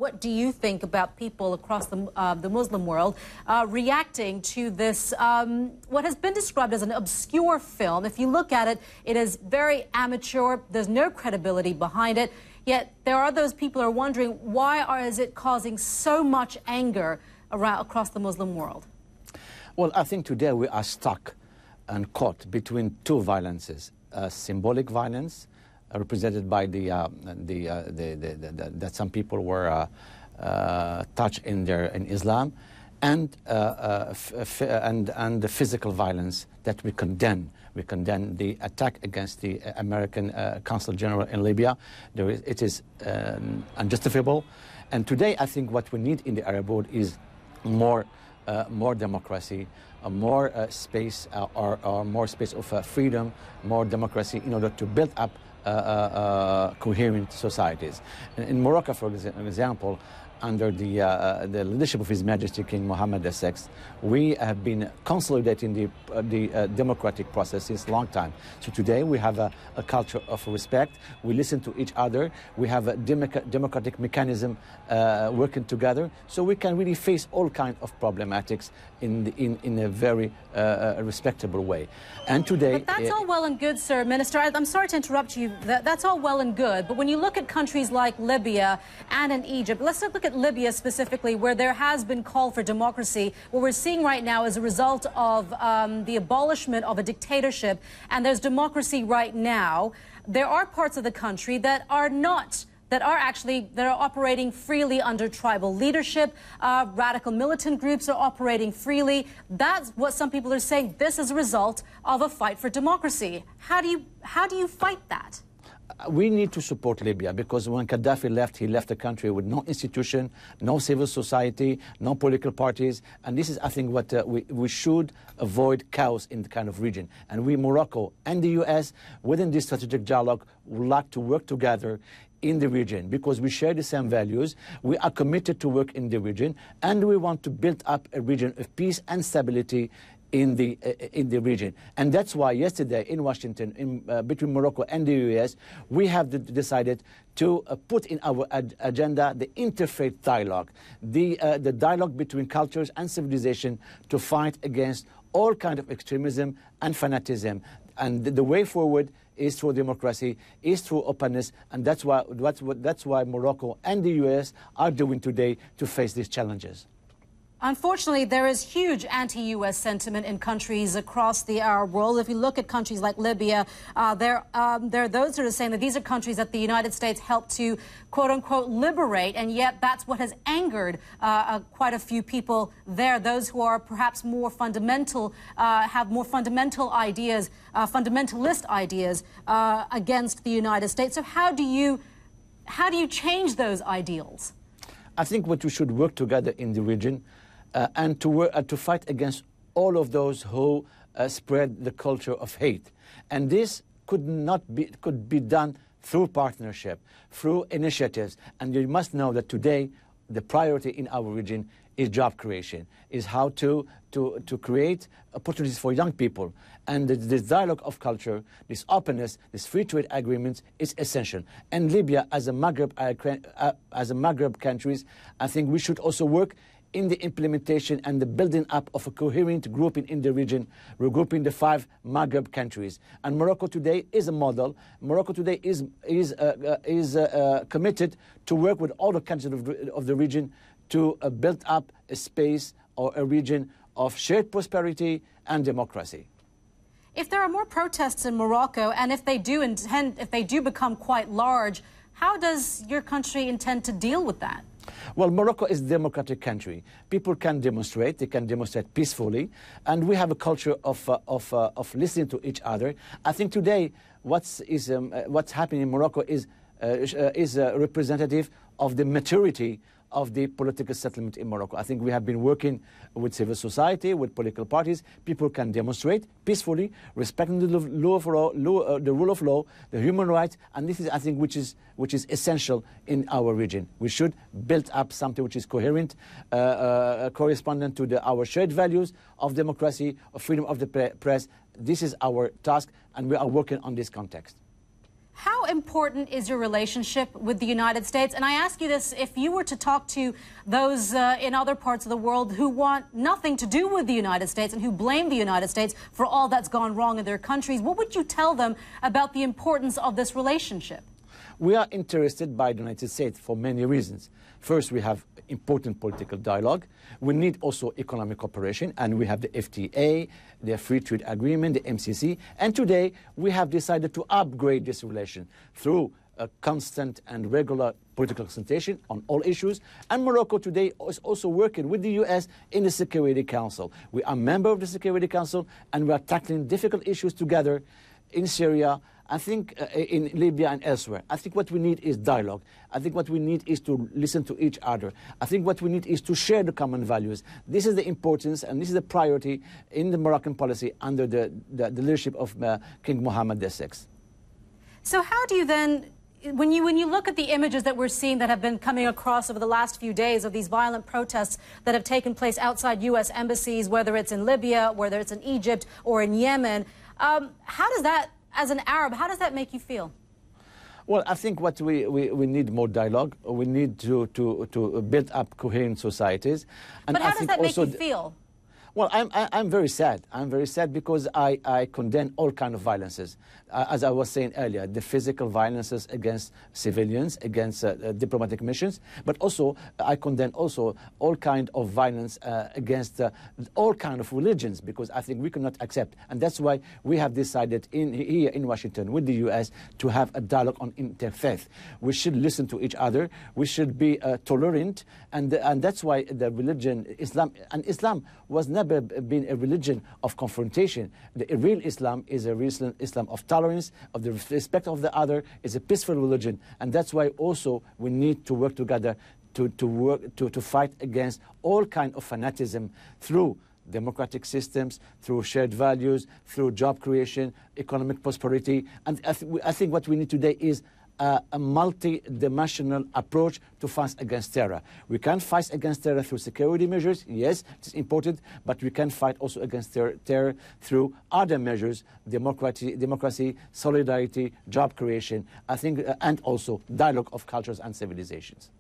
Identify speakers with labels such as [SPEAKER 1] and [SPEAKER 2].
[SPEAKER 1] What do you think about people across the Muslim world reacting to this, what has been described as an obscure film? If you look at it, it is very amateur. There's no credibility behind it. Yet there are those people who are wondering, why is it causing so much anger across the Muslim world?
[SPEAKER 2] Well, I think today we are stuck and caught between two violences. Symbolic violence, represented by that some people were touched in Islam, and the physical violence that we condemn. We condemn the attack against the American Consul General in Libya. It is unjustifiable. And today, I think what we need in the Arab world is more democracy, more space, or more space of freedom, more democracy in order to build up coherent societies. In Morocco, for example, under the leadership of His Majesty King Mohammed VI, we have been consolidating the democratic process since a long time. So today we have a culture of respect. We listen to each other. We have a democratic mechanism working together, so we can really face all kinds of problematics in a very respectable way. And today,
[SPEAKER 1] but that's all well and good, sir. Minister, I'm sorry to interrupt you. That's all well and good. But when you look at countries like Libya and in Egypt, let's look at Libya specifically, where there has been call for democracy. What we're seeing right now is a result of the abolishment of a dictatorship, and there's democracy right now. There are parts of the country that are operating freely under tribal leadership. Radical militant groups are operating freely. That's what some people are saying. This is a result of a fight for democracy. How do you fight that?
[SPEAKER 2] We need to support Libya, because when Gaddafi left, he left the country with no institution, no civil society, no political parties. And this is, I think, what we should avoid chaos in the kind of region. And we, Morocco and the US, within this strategic dialogue, would like to work together in the region, because we share the same values. We are committed to work in the region, and we want to build up a region of peace and stability in the region. And that's why yesterday in Washington, between Morocco and the US, we have decided to put in our agenda the interfaith dialogue, the dialogue between cultures and civilization, to fight against all kinds of extremism and fanaticism. And the way forward is through democracy, is through openness, and that's why Morocco and the US are doing today to face these challenges.
[SPEAKER 1] Unfortunately, there is huge anti-US sentiment in countries across the Arab world. If you look at countries like Libya, there are those who are saying that these are countries that the United States helped to, quote-unquote, liberate, and yet that's what has angered quite a few people there, those who are perhaps more fundamental, have more fundamental ideas, fundamentalist ideas against the United States. So how do you change those ideals?
[SPEAKER 2] I think what we should work together in the region, and to fight against all of those who spread the culture of hate. And this could be done through partnership, through initiatives. And you must know that today the priority in our region is job creation, is how to create opportunities for young people. And this dialogue of culture, this openness, this free trade agreements is essential. And Libya, as a Maghreb countries, I think we should also work in the implementation and the building up of a coherent grouping in the region, regrouping the 5 Maghreb countries. And Morocco today is a model. Morocco today is committed to work with all the countries of the region to build up a space or a region of shared prosperity and democracy.
[SPEAKER 1] If there are more protests in Morocco, and if they do become quite large, how does your country intend to deal with that?
[SPEAKER 2] Well, Morocco is a democratic country. People can demonstrate. They can demonstrate peacefully, and we have a culture of listening to each other. I think today what's happening in Morocco is representative of the maturity of the political settlement in Morocco. I think we have been working with civil society, with political parties. People can demonstrate peacefully, respecting the rule of law, the human rights, and this is, I think, which is essential in our region. We should build up something which is coherent, correspondent to our shared values of democracy, of freedom of the press. This is our task, and we are working on this context.
[SPEAKER 1] How important is your relationship with the United States? And I ask you this, if you were to talk to those in other parts of the world who want nothing to do with the United States and who blame the United States for all that's gone wrong in their countries, what would you tell them about the importance of this relationship?
[SPEAKER 2] We are interested by the United States for many reasons. First, we have important political dialogue. We need also economic cooperation, and we have the FTA, the Free Trade Agreement, the MCC. And today, we have decided to upgrade this relation through a constant and regular political consultation on all issues. And Morocco today is also working with the US in the Security Council. We are a member of the Security Council, and we are tackling difficult issues together in Syria, I think in Libya and elsewhere. I think what we need is dialogue. I think what we need is to listen to each other. I think what we need is to share the common values. This is the importance and this is the priority in the Moroccan policy under the leadership of King Mohammed VI.
[SPEAKER 1] So how do you then, when you look at the images that we're seeing that have been coming across over the last few days of these violent protests that have taken place outside U.S. embassies, whether it's in Libya, whether it's in Egypt or in Yemen, how does that, as an Arab, how does that make you feel?
[SPEAKER 2] Well, I think what we need more dialogue. We need to build up coherent societies. And
[SPEAKER 1] but how does that make you feel?
[SPEAKER 2] Well, I'm very sad. I'm very sad because I condemn all kinds of violences. As I was saying earlier, the physical violences against civilians, against diplomatic missions, but also I condemn also all kinds of violence against all kinds of religions, because I think we cannot accept. And that's why we have decided here in Washington with the U.S. to have a dialogue on interfaith. We should listen to each other. We should be tolerant. And that's why the religion, Islam was never been a religion of confrontation. The real Islam is a real Islam of tolerance, of the respect of the other, is a peaceful religion. And that's why also we need to work together to fight against all kinds of fanaticism through democratic systems, through shared values, through job creation, economic prosperity. And I think what we need today is a multi-dimensional approach to fight against terror. We can fight against terror through security measures, yes, it's important, but we can fight also against terror through other measures, democracy, solidarity, job creation, I think, and also dialogue of cultures and civilizations.